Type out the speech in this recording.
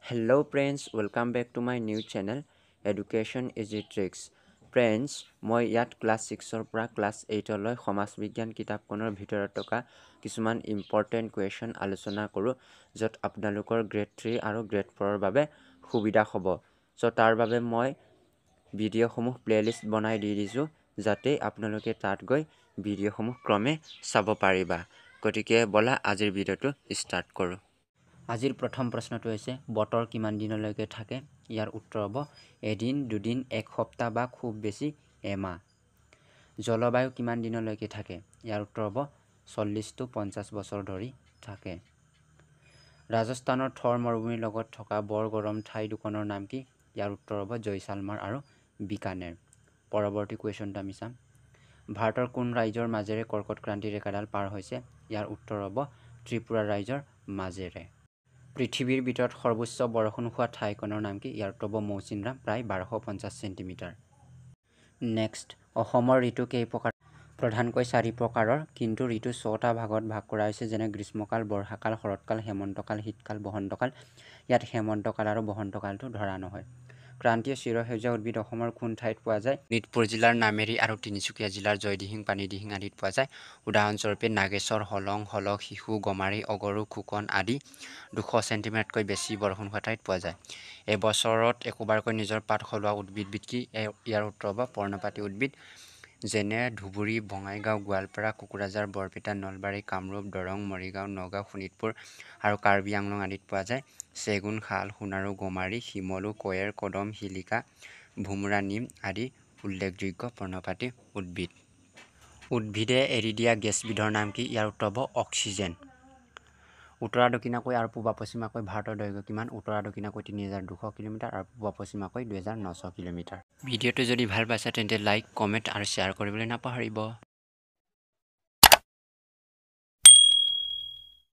Hello friends, welcome back to my new channel Education Easy Tricks. Friends, মই ইয়াত class 6 পৰা class 8 লৈ সমাজ বিজ্ঞান কিতাপখনৰ ভিতৰত থকা কিছুমান ইম্পৰ্টেণ্ট কুৱেশ্যন আলোচনা কৰোঁ য'ত আপোনালোকৰ গ্ৰেড 3 আৰু গ্ৰেড 4ৰ বাবে সুবিধা হ'ব। চ' তাৰ বাবে মই ভিডিঅ'সমূহ প্লেলিষ্ট বনাই দি দিছোঁ যাতে আপোনালোকে তাত গৈ ভিডিঅ'সমূহ ক্ৰমে চাব পাৰিবা। গতিকে বলা আজিৰ ভিডিঅ'টো ষ্টাৰ্ট কৰোঁ। আজিৰ প্ৰথম প্ৰশ্নটো হৈছে বতৰ কিমান দিনলৈকে থাকে? ইয়াৰ উত্তৰ হ'ব এদিন, দুদিন, এক সপ্তাহ বা খুব বেছি এমাহ। জলবায়ু কিমান দিনলৈকে থাকে? ইয়াৰ উত্তৰ হ'ব 40 to 50 বছৰ ধৰি থাকে। ৰাজস্থানৰ থৰ মৰুভূমিৰ লগত থকা বৰ গৰম ঠাই দুখনৰ নাম কি? ইয়াৰ উত্তৰ হ'ব জয়ছালমাৰ আৰু বিকানেৰ। পৰৱৰ্তী কুৱেশ্যনটো আমি চাম। ভাৰতৰ কোন ৰাজ্যৰ মাজেৰে কৰ্কট ক্ৰান্তি ৰেখাডাল পাৰ হৈছে? ইয়াৰ উত্তৰ হ'ব ত্ৰিপুৰা ৰাজ্যৰ মাজেৰে। পৃথিৱীৰ ভিতৰত সৰ্বোচ্চ বৰষুণ হোৱা ঠাইখনৰ নাম কি? ইয়াৰ উত্তৰ হ'ব মৌচিনৰাম, প্ৰায় 1250 চেণ্টিমিটাৰ। নেক্সট, অসমৰ ঋতু কেই প্ৰকাৰ? প্ৰধানকৈ 4 প্ৰকাৰৰ, কিন্তু ঋতু 6টা ভাগত ভাগ কৰা হৈছে যেনে গ্ৰীষ্মকাল, বৰ্ষাকাল, শৰৎকাল, হেমন্তকাল, শীতকাল, বসন্তকাল। ইয়াত হেমন্তকাল আৰু বসন্তকালটো ধৰা নহয়। ক্ৰান্তীয় চিৰসেউজীয়া উদ্ভিদ অসমৰ কোন ঠাইত পোৱা যায়? শোণিতপুৰ জিলাৰ নামেৰি আৰু তিনিচুকীয়া জিলাৰ জয়দিহিং, পানীদিহিং আদিত পোৱা যায়। উদাহৰণস্বৰূপে নাগেশ্বৰ, হলং, হলক, শিশু, গমাৰি, অগৰু, খুকন আদি 200 চেণ্টিমিটাৰতকৈ বেছি বৰষুণ হোৱা ঠাইত পোৱা যায়। এবছৰত একোবাৰকৈ নিজৰ পাত সলোৱা উদ্ভিদবিধ কি? ইয়াৰ উত্তৰ হ'ব পৰ্ণপাতী উদ্ভিদ যেনে ধুবুৰী, বঙাইগাঁও, গোৱালপাৰা, কোকৰাঝাৰ, বৰপেটা, নলবাৰী, কামৰূপ, দৰং, মৰিগাঁও, নগাঁও, শোণিতপুৰ আৰু কাৰ্বি আংলং আদিত পোৱা যায়। চেগুন, শাল, সোণাৰু, গমাৰি, শিমলু, কয়েৰ, কদম, শিলিকা, ভোমোৰা, নিম আদি উল্লেখযোগ্য পৰ্ণপাতী উদ্ভিদ। উদ্ভিদে এৰি দিয়া গেছবিধৰ নাম কি? ইয়াৰ উত্তৰ হ'ব অক্সিজেন। উত্তৰা দক্ষিণাকৈ আৰু পূবা পশ্চিমাকৈ ভাৰতৰ দৈৰ্ঘ্য কিমান? উত্তৰা দক্ষিণাকৈ 3200 কিলোমিটাৰ আৰু পূবা পশ্চিমাকৈ 2900 কিলোমিটাৰ। ভিডিঅ'টো যদি ভাল পাইছে তেন্তে লাইক, কমেণ্ট আৰু শ্বেয়াৰ কৰিবলৈ নাপাহৰিব।